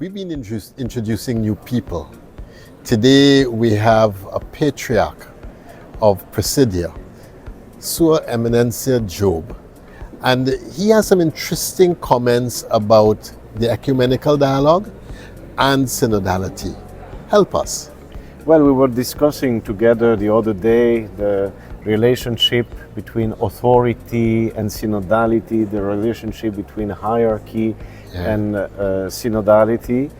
We've been introducing new people. Today we have a patriarch of Presidia, Sua Eminencia Job, and he has some interesting comments about the ecumenical dialogue and synodality. Help us. Well, we were discussing together the other day the relationship between authority and synodality, the relationship between hierarchy and synodality.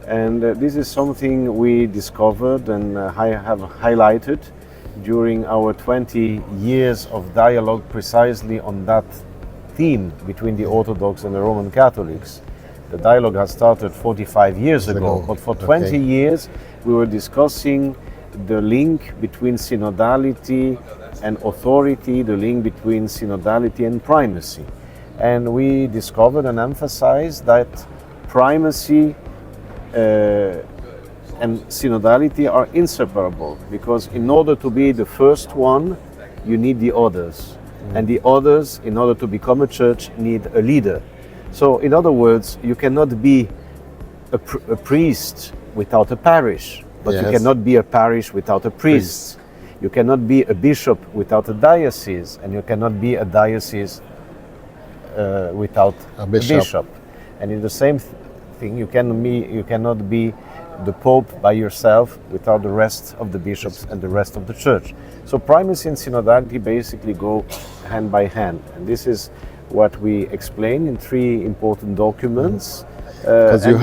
And this is something we discovered and have highlighted during our 20 years of dialogue precisely on that theme between the Orthodox and the Roman Catholics. The dialogue has started 45 years ago, but for 20 years we were discussing the link between synodality and authority, the link between synodality and primacy. And we discovered and emphasized that primacy and synodality are inseparable, because in order to be the first one, you need the others. And the others, in order to become a church, need a leader. So, in other words, you cannot be a priest without a parish, but you cannot be a parish without a priest. You cannot be a bishop without a diocese, and you cannot be a diocese without a bishop. And in the same thing, you cannot be the Pope by yourself without the rest of the bishops and the rest of the church. So primacy and synodality basically go hand by hand, and this is what we explain in three important documents. Because you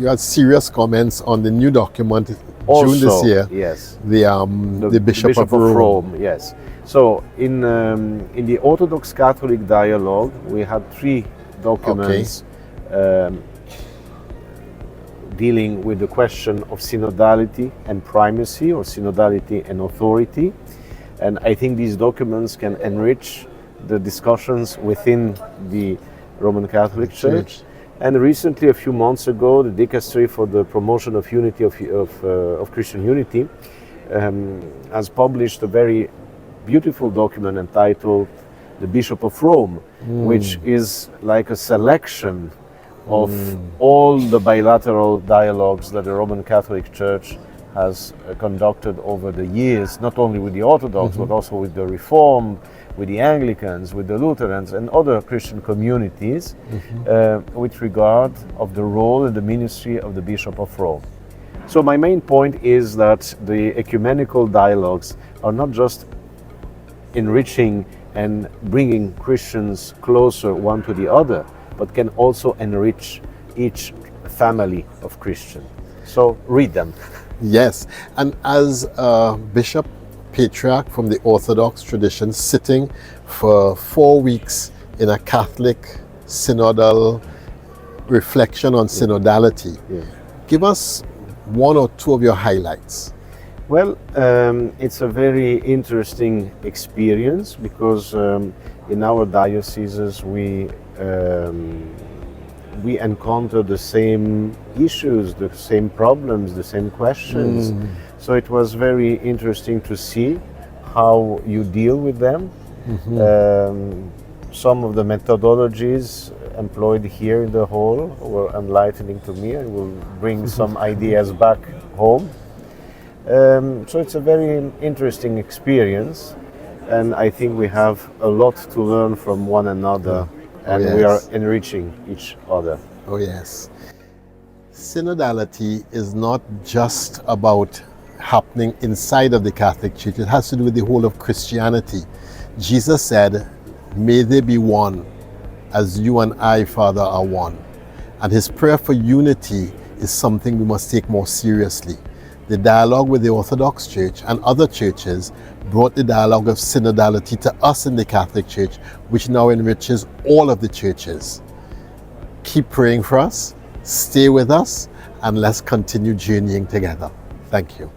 had serious comments on the new document June this year. Yes. The Bishop of Rome. Yes. So in the Orthodox Catholic dialogue, we had three documents dealing with the question of synodality and primacy, or synodality and authority. And I think these documents can enrich the discussions within the Roman Catholic Church. And recently, a few months ago, the Dicastery for the Promotion of Unity of Christian Unity has published a very beautiful document entitled The Bishop of Rome, which is like a selection of all the bilateral dialogues that the Roman Catholic Church has conducted over the years, not only with the Orthodox, but also with the Reformed, with the Anglicans, with the Lutherans and other Christian communities, with regard of the role and the ministry of the Bishop of Rome. So my main point is that the ecumenical dialogues are not just enriching and bringing Christians closer one to the other, but can also enrich each family of Christians. So read them. Yes, and as a bishop patriarch from the Orthodox tradition, sitting for 4 weeks in a Catholic synodal reflection on synodality, give us one or two of your highlights. Well, it's a very interesting experience, because in our dioceses we encounter the same issues, the same problems, the same questions. So it was very interesting to see how you deal with them. Some of the methodologies employed here in the hall were enlightening to me. I will bring some ideas back home. So it's a very interesting experience, and I think we have a lot to learn from one another, and we are enriching each other. Oh yes. Synodality is not just about happening inside of the Catholic Church. It has to do with the whole of Christianity. Jesus said, "May they be one, as you and I, Father, are one." And his prayer for unity is something we must take more seriously. The dialogue with the Orthodox Church and other churches brought the dialogue of synodality to us in the Catholic Church, which now enriches all of the churches. Keep praying for us, stay with us, and let's continue journeying together. Thank you.